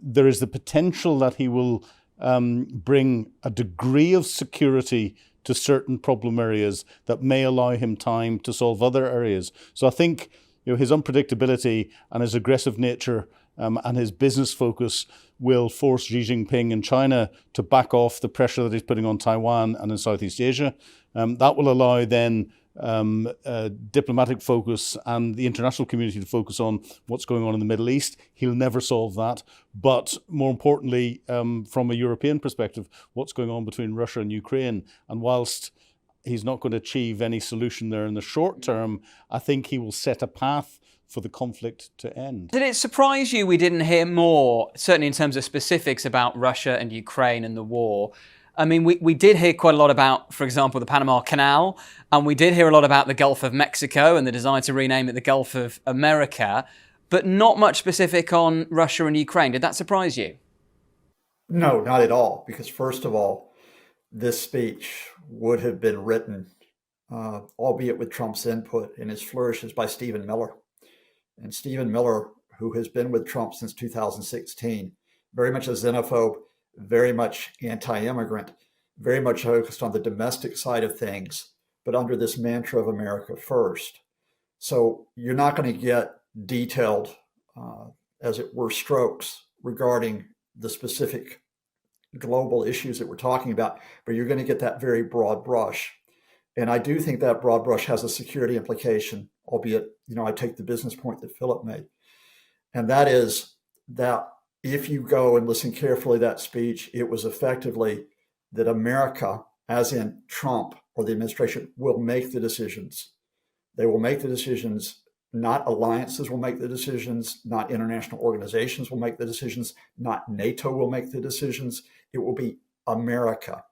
there is the potential that he will bring a degree of security to certain problem areas that may allow him time to solve other areas. So I think his unpredictability and his aggressive nature and his business focus will force Xi Jinping in China to back off the pressure that he's putting on Taiwan and in Southeast Asia. That will allow then diplomatic focus and the international community to focus on what's going on in the Middle East. He'll never solve that. But more importantly, from a European perspective, what's going on between Russia and Ukraine. And whilst he's not going to achieve any solution there in the short term, I think he will set a path for the conflict to end. Did it surprise you we didn't hear more, certainly in terms of specifics about Russia and Ukraine and the war? I mean, we did hear quite a lot about, for example, the Panama Canal, and we did hear a lot about the Gulf of Mexico and the desire to rename it the Gulf of America, but not much specific on Russia and Ukraine. Did that surprise you? No, not at all, because first of all, this speech would have been written, albeit with Trump's input and his flourishes, by Stephen Miller. And Stephen Miller, who has been with Trump since 2016, very much a xenophobe, very much anti-immigrant, very much focused on the domestic side of things, but under this mantra of America first. So you're not going to get detailed, as it were, strokes regarding the specific global issues that we're talking about, but you're going to get that very broad brush. And I do think that broad brush has a security implication, albeit, I take the business point that Philip made. And that is that if you go and listen carefully to that speech, it was effectively that America, as in Trump or the administration, will make the decisions. They will make the decisions, not alliances will make the decisions, not international organizations will make the decisions, not NATO will make the decisions. It will be America.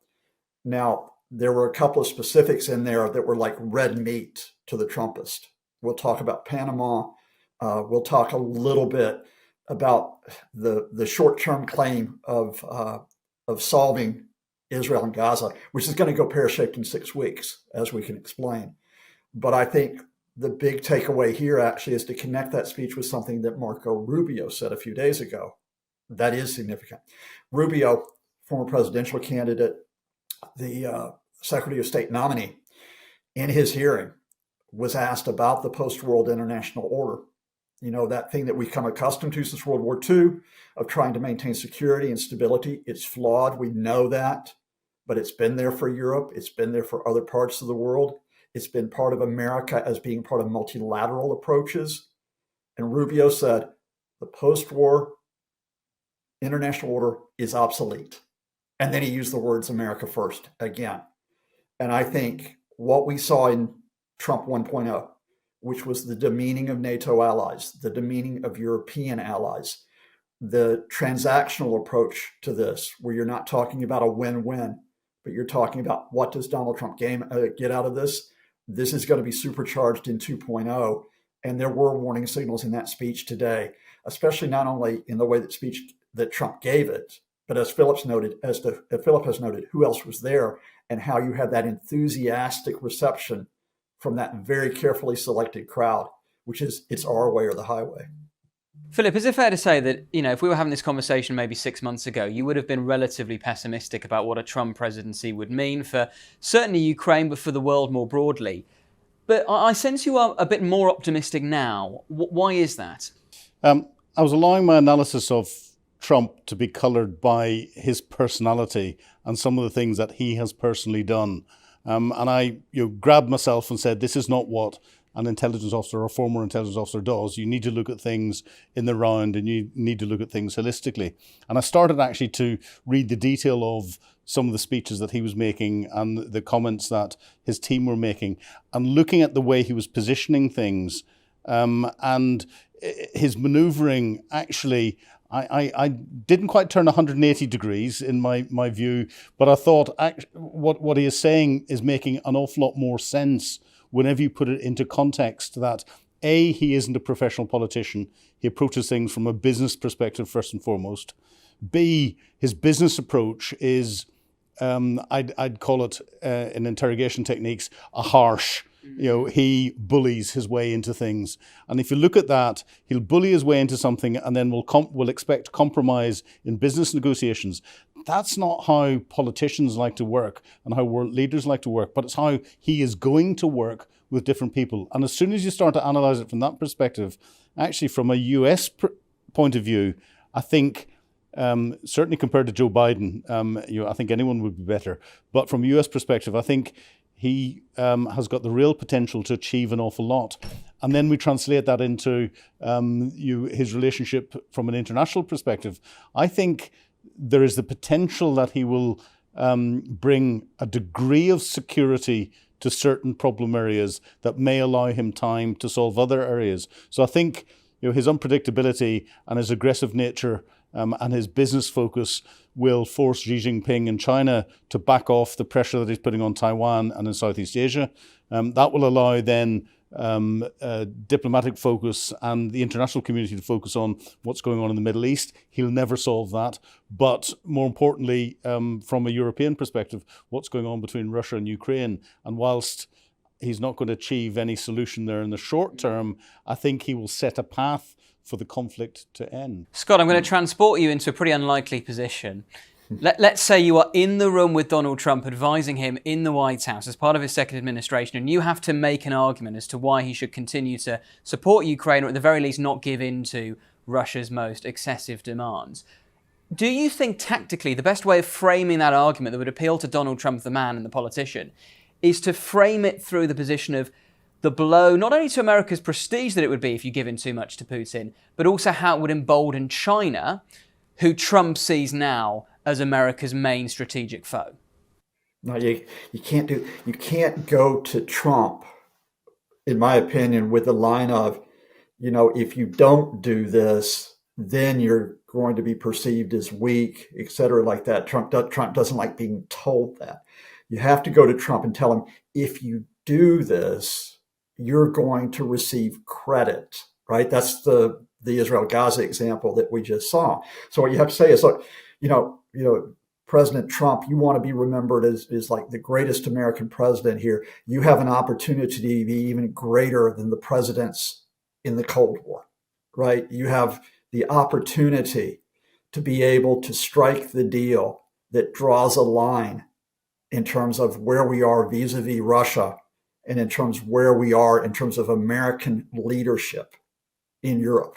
Now, there were a couple of specifics in there that were like red meat to the Trumpist. We'll talk about Panama. We'll talk a little bit about the short-term claim of solving Israel and Gaza, which is going to go pear-shaped in 6 weeks, as we can explain. But I think the big takeaway here actually is to connect that speech with something that Marco Rubio said a few days ago. That is significant. Rubio, former presidential candidate, the Secretary of State nominee, in his hearing was asked about the post-world international order. That thing that we've come accustomed to since World War II of trying to maintain security and stability. It's flawed. We know that, but it's been there for Europe. It's been there for other parts of the world. It's been part of America as being part of multilateral approaches. And Rubio said the post-war international order is obsolete. And then he used the words America first again. And I think what we saw in Trump 1.0, which was the demeaning of NATO allies, the demeaning of European allies, the transactional approach to this, where you're not talking about a win-win, but you're talking about what does Donald Trump get out of this? This is going to be supercharged in 2.0. And there were warning signals in that speech today, especially not only in the way that Trump gave it, but as Philip has noted, who else was there and how you had that enthusiastic reception from that very carefully selected crowd, which is it's our way or the highway. Philip, is it fair to say that, if we were having this conversation maybe 6 months ago, you would have been relatively pessimistic about what a Trump presidency would mean for certainly Ukraine, but for the world more broadly? But I sense you are a bit more optimistic now. Why is that? I was allowing my analysis of Trump to be coloured by his personality and some of the things that he has personally done. And I grabbed myself and said, this is not what an intelligence officer or former intelligence officer does. You need to look at things in the round and you need to look at things holistically. And I started actually to read the detail of some of the speeches that he was making and the comments that his team were making and looking at the way he was positioning things and his manoeuvring actually. I didn't quite turn 180 degrees in my view, but I thought what he is saying is making an awful lot more sense whenever you put it into context that A, he isn't a professional politician. He approaches things from a business perspective first and foremost. B, his business approach is, I'd call it in interrogation techniques, a harsh, he bullies his way into things. And if you look at that, he'll bully his way into something and then will expect compromise in business negotiations. That's not how politicians like to work and how world leaders like to work, but it's how he is going to work with different people. And as soon as you start to analyze it from that perspective, actually from a US point of view, I think certainly compared to Joe Biden, I think anyone would be better. But from a US perspective, I think he has got the real potential to achieve an awful lot. And then we translate that into his relationship from an international perspective. I think there is the potential that he will bring a degree of security to certain problem areas that may allow him time to solve other areas. So I think his unpredictability and his aggressive nature and his business focus will force Xi Jinping in China to back off the pressure that he's putting on Taiwan and in Southeast Asia. That will allow then diplomatic focus and the international community to focus on what's going on in the Middle East. He'll never solve that. But more importantly, from a European perspective, what's going on between Russia and Ukraine. And whilst he's not going to achieve any solution there in the short term, I think he will set a path for the conflict to end. Scott, I'm going to transport you into a pretty unlikely position. Let's say you are in the room with Donald Trump advising him in the White House as part of his second administration, and you have to make an argument as to why he should continue to support Ukraine, or at the very least not give in to Russia's most excessive demands. Do you think tactically the best way of framing that argument that would appeal to Donald Trump, the man and the politician, is to frame it through the position of the blow, not only to America's prestige that it would be if you give in too much to Putin, but also how it would embolden China, who Trump sees now as America's main strategic foe? No, you can't go to Trump, in my opinion, with the line of, if you don't do this, then you're going to be perceived as weak, et cetera, like that. Trump doesn't like being told that. You have to go to Trump and tell him, if you do this, you're going to receive credit, right? That's the Israel-Gaza example that we just saw. So what you have to say is, look, President Trump, you want to be remembered as like the greatest American president here. You have an opportunity to be even greater than the presidents in the Cold War, right? You have the opportunity to be able to strike the deal that draws a line in terms of where we are vis-a-vis Russia, and in terms of where we are in terms of American leadership in Europe.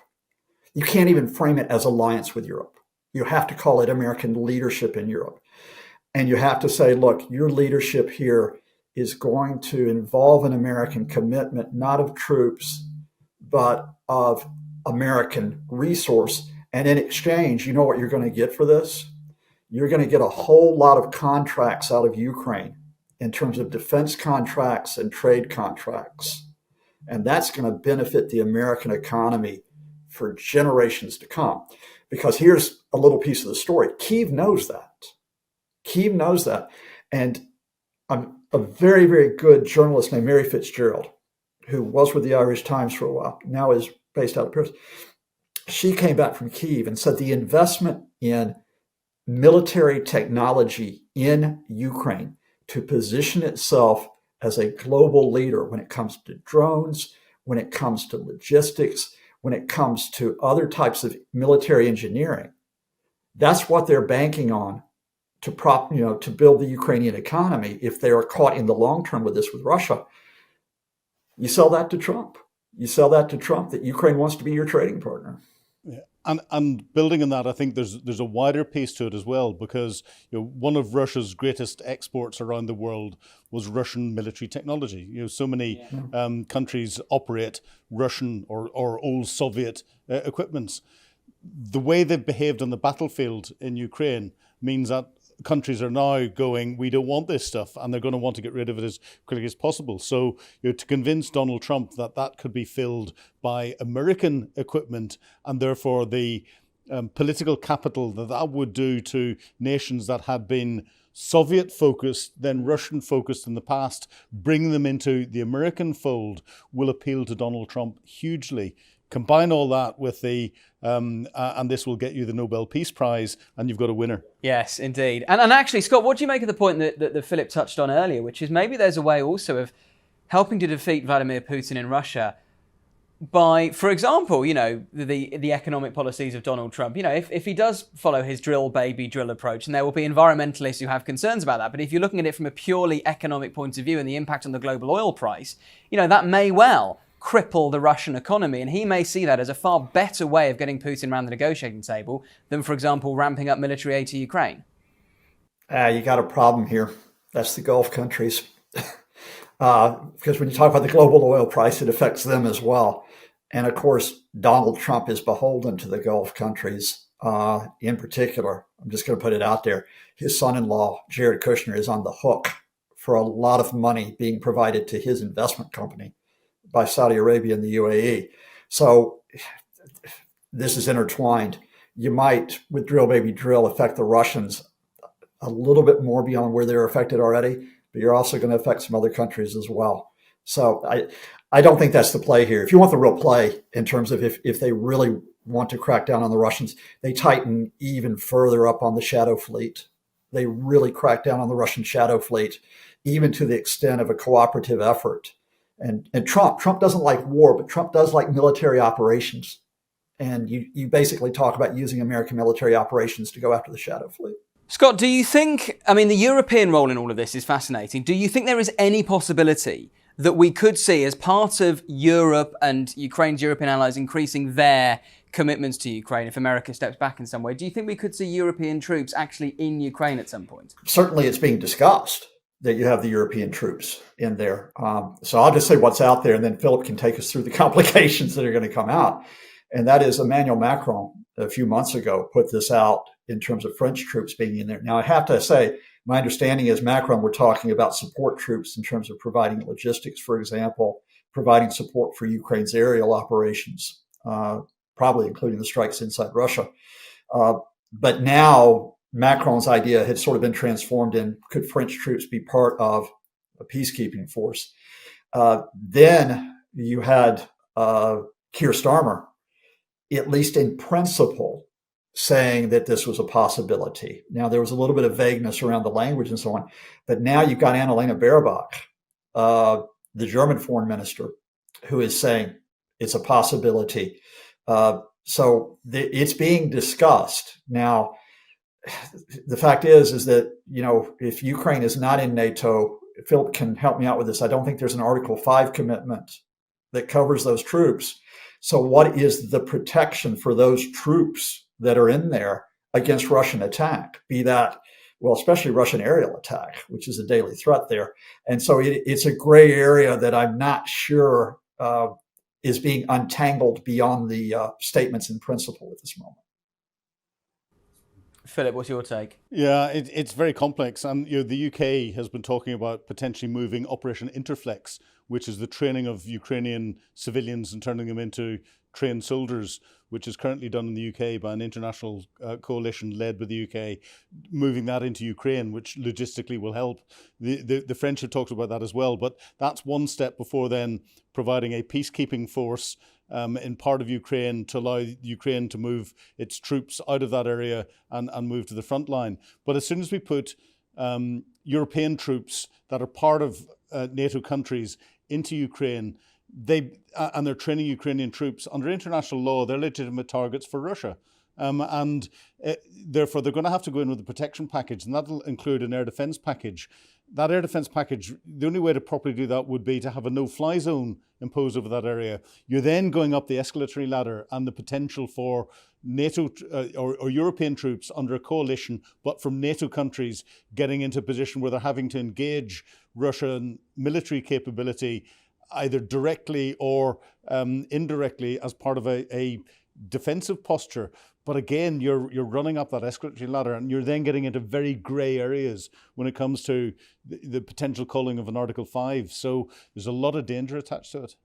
You can't even frame it as alliance with Europe. You have to call it American leadership in Europe. And you have to say, look, your leadership here is going to involve an American commitment, not of troops, but of American resource. And in exchange, you know what you're going to get for this? You're going to get a whole lot of contracts out of Ukraine in terms of defense contracts and trade contracts. And that's going to benefit the American economy for generations to come. Because here's a little piece of the story. Kyiv knows that. Kyiv knows that. And a very, very good journalist named Mary Fitzgerald, who was with the Irish Times for a while, now is based out of Paris. She came back from Kyiv and said the investment in military technology in Ukraine to position itself as a global leader when it comes to drones, when it comes to logistics, when it comes to other types of military engineering. That's what they're banking on to build the Ukrainian economy if they are caught in the long term with this with Russia. You sell that to Trump. You sell that to Trump that Ukraine wants to be your trading partner. Yeah. And building on that, I think there's a wider piece to it as well, because one of Russia's greatest exports around the world was Russian military technology. So many countries operate Russian or old Soviet equipments. The way they've behaved on the battlefield in Ukraine means that countries are now going, we don't want this stuff, and they're going to want to get rid of it as quickly as possible. So to convince Donald Trump that could be filled by American equipment, and therefore the political capital that would do to nations that had been Soviet focused, then Russian focused in the past, bring them into the American fold, will appeal to Donald Trump hugely. Combine all that with and this will get you the Nobel Peace Prize, and you've got a winner. Yes, indeed. And actually, Scott, what do you make of the point that Philip touched on earlier, which is maybe there's a way also of helping to defeat Vladimir Putin in Russia by, for example, the economic policies of Donald Trump. If he does follow his drill, baby, drill approach, and there will be environmentalists who have concerns about that, but if you're looking at it from a purely economic point of view and the impact on the global oil price, that may well cripple the Russian economy, and he may see that as a far better way of getting Putin around the negotiating table than, for example, ramping up military aid to Ukraine. You got a problem here. That's the Gulf countries. Because when you talk about the global oil price, it affects them as well. And of course, Donald Trump is beholden to the Gulf countries in particular. I'm just going to put it out there. His son-in-law, Jared Kushner, is on the hook for a lot of money being provided to his investment company by Saudi Arabia and the UAE. So this is intertwined. You might, with drill, baby, drill, affect the Russians a little bit more beyond where they're affected already, but you're also going to affect some other countries as well. So I don't think that's the play here. If you want the real play in terms of if they really want to crack down on the Russians, they tighten even further up on the shadow fleet. They really crack down on the Russian shadow fleet, even to the extent of a cooperative effort. And Trump doesn't like war, but Trump does like military operations. And you basically talk about using American military operations to go after the shadow fleet. Scott, do you think, the European role in all of this is fascinating. Do you think there is any possibility that we could see, as part of Europe and Ukraine's European allies increasing their commitments to Ukraine, if America steps back in some way, do you think we could see European troops actually in Ukraine at some point? Certainly it's being discussed that you have the European troops in there. So I'll just say what's out there, and then Philip can take us through the complications that are going to come out. And that is Emmanuel Macron, a few months ago, put this out in terms of French troops being in there. Now, I have to say, my understanding is Macron, we're talking about support troops in terms of providing logistics, for example, providing support for Ukraine's aerial operations, probably including the strikes inside Russia. But now Macron's idea had sort of been transformed in, could French troops be part of a peacekeeping force? Then you had Keir Starmer, at least in principle, saying that this was a possibility. Now, there was a little bit of vagueness around the language and so on, but now you've got Annalena Baerbock, the German foreign minister, who is saying it's a possibility. So it's being discussed. Now, the fact is that, if Ukraine is not in NATO, Philip can help me out with this. I don't think there's an Article 5 commitment that covers those troops. So what is the protection for those troops that are in there against Russian attack, be that, especially Russian aerial attack, which is a daily threat there. And so it's a gray area that I'm not sure is being untangled beyond the statements in principle at this moment. Philip, what's your take? Yeah, it's very complex. And the UK has been talking about potentially moving Operation Interflex, which is the training of Ukrainian civilians and turning them into trained soldiers, which is currently done in the UK by an international coalition led by the UK, moving that into Ukraine, which logistically will help. The French have talked about that as well, but that's one step before then providing a peacekeeping force in part of Ukraine to allow Ukraine to move its troops out of that area and move to the front line. But as soon as we put European troops that are part of NATO countries into Ukraine, and they're training Ukrainian troops under international law, they're legitimate targets for Russia. Therefore, they're going to have to go in with a protection package, and that'll include an air defense package. That air defense package, the only way to properly do that would be to have a no-fly zone imposed over that area. You're then going up the escalatory ladder, and the potential for NATO or European troops under a coalition, but from NATO countries, getting into a position where they're having to engage Russian military capability either directly or indirectly as part of a defensive posture. But again, you're running up that escalatory ladder, and you're then getting into very grey areas when it comes to the potential calling of an Article 5. So there's a lot of danger attached to it.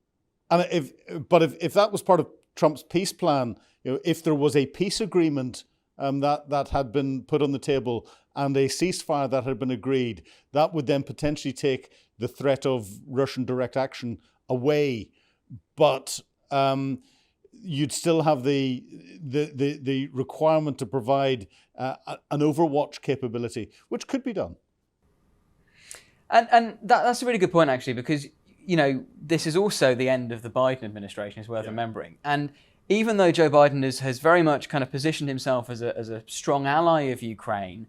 And if that was part of Trump's peace plan, if there was a peace agreement that had been put on the table and a ceasefire that had been agreed, that would then potentially take the threat of Russian direct action away. But you'd still have the requirement to provide an overwatch capability, which could be done. And that's a really good point, actually, because this is also the end of the Biden administration, is worth remembering. And even though Joe Biden has very much kind of positioned himself as a strong ally of Ukraine,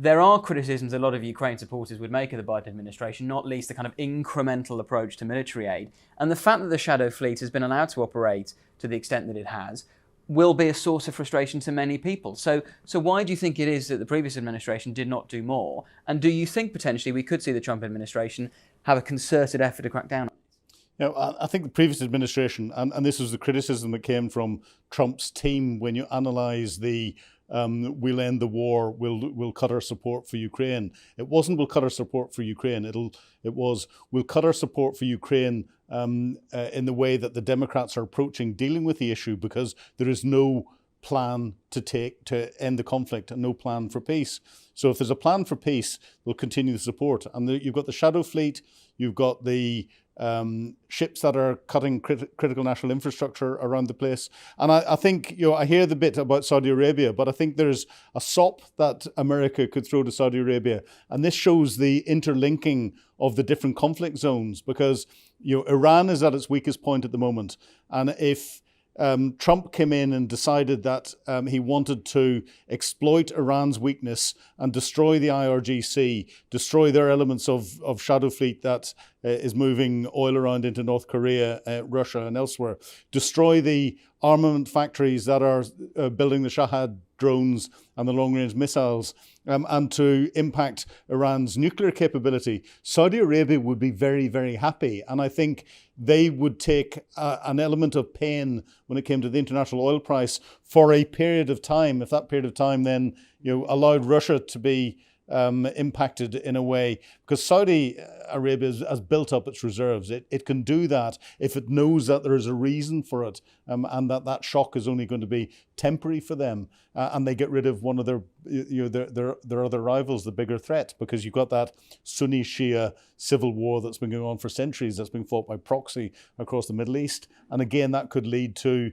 there are criticisms a lot of Ukraine supporters would make of the Biden administration, not least the kind of incremental approach to military aid. And the fact that the Shadow Fleet has been allowed to operate to the extent that it has will be a source of frustration to many people. So why do you think it is that the previous administration did not do more? And do you think potentially we could see the Trump administration have a concerted effort to crack down on it? I think the previous administration, and this was the criticism that came from Trump's team when you analyse the we'll end the war, we'll cut our support for Ukraine. It wasn't we'll cut our support for Ukraine. It was we'll cut our support for Ukraine in the way that the Democrats are approaching dealing with the issue, because there is no plan to end the conflict and no plan for peace. So if there's a plan for peace, we'll continue the support. And you've got the Shadow Fleet, you've got the ships that are cutting critical national infrastructure around the place. And I think, I hear the bit about Saudi Arabia, but I think there's a sop that America could throw to Saudi Arabia. And this shows the interlinking of the different conflict zones, because, Iran is at its weakest point at the moment. And if Trump came in and decided that he wanted to exploit Iran's weakness and destroy the IRGC, destroy their elements of Shadow Fleet that is moving oil around into North Korea, Russia and elsewhere, destroy the armament factories that are building the Shahad drones and the long-range missiles, and to impact Iran's nuclear capability, Saudi Arabia would be very, very happy. And I think they would take an element of pain when it came to the international oil price for a period of time, if that period of time then allowed Russia to be impacted in a way, because Saudi Arabia has built up its reserves. It can do that if it knows that there is a reason for it, and that shock is only going to be temporary for them, and they get rid of one of their other rivals, the bigger threat, because you've got that Sunni Shia civil war that's been going on for centuries, that's been fought by proxy across the Middle East, and again that could lead to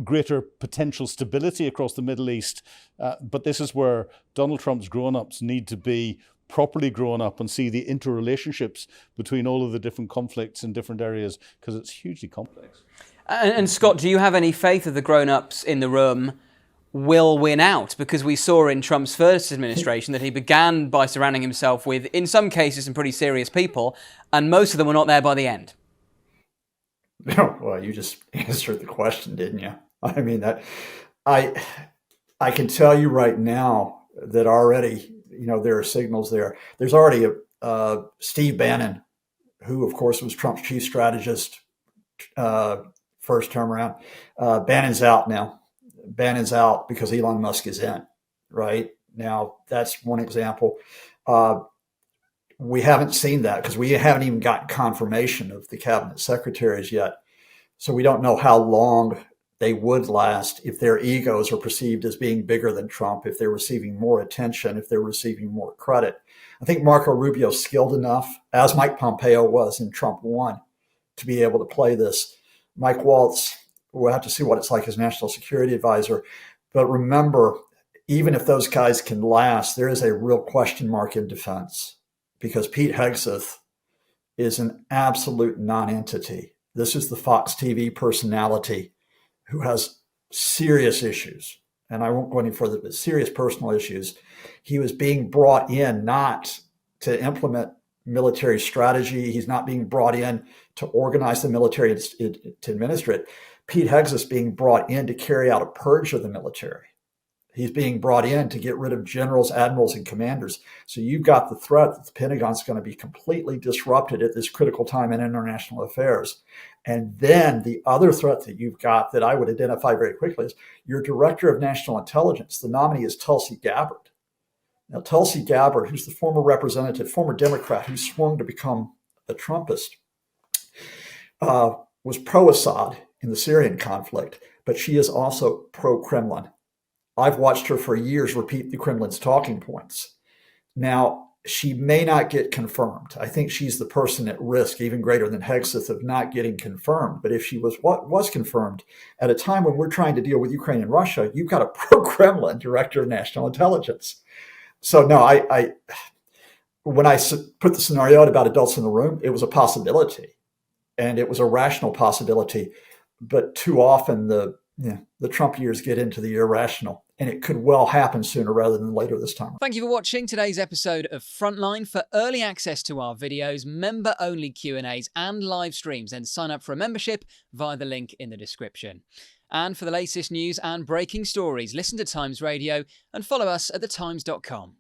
greater potential stability across the Middle East. But this is where Donald Trump's grown-ups need to be properly grown up and see the interrelationships between all of the different conflicts in different areas, because it's hugely complex. And Scott, do you have any faith that the grown-ups in the room will win out? Because we saw in Trump's first administration that he began by surrounding himself with, in some cases, some pretty serious people, and most of them were not there by the end. Well, you just answered the question, didn't you? I mean, that I can tell you right now that already, there are signals there. There's already a Steve Bannon, who of course was Trump's chief strategist first term around. Bannon's out now. Bannon's out because Elon Musk is in. Right now, that's one example. We haven't seen that because we haven't even gotten confirmation of the cabinet secretaries yet. So we don't know how long they would last if their egos are perceived as being bigger than Trump, if they're receiving more attention, if they're receiving more credit. I think Marco Rubio's skilled enough, as Mike Pompeo was in Trump 1, to be able to play this. Mike Waltz, we'll have to see what it's like as national security advisor. But remember, even if those guys can last, there is a real question mark in defense, because Pete Hegseth is an absolute non-entity. This is the Fox TV personality who has serious issues. And I won't go any further, but serious personal issues. He was being brought in not to implement military strategy. He's not being brought in to organize the military to administer it. Pete Hegseth being brought in to carry out a purge of the military. He's being brought in to get rid of generals, admirals, and commanders. So you've got the threat that the Pentagon's going to be completely disrupted at this critical time in international affairs. And then the other threat that you've got that I would identify very quickly is your director of national intelligence. The nominee is Tulsi Gabbard. Now, Tulsi Gabbard, who's the former representative, former Democrat who swung to become a Trumpist, was pro-Assad in the Syrian conflict, but she is also pro-Kremlin. I've watched her for years repeat the Kremlin's talking points. Now, she may not get confirmed. I think she's the person at risk, even greater than Hegseth, of not getting confirmed. But if she was confirmed at a time when we're trying to deal with Ukraine and Russia, you've got a pro-Kremlin director of national intelligence. So no, when I put the scenario out about adults in the room, it was a possibility, and it was a rational possibility. But too often the Trump years get into the irrational, and it could well happen sooner rather than later this time. Thank you for watching today's episode of Frontline. For early access to our videos, member-only Q&As and live streams, then sign up for a membership via the link in the description. And for the latest news and breaking stories, listen to Times Radio and follow us at thetimes.com.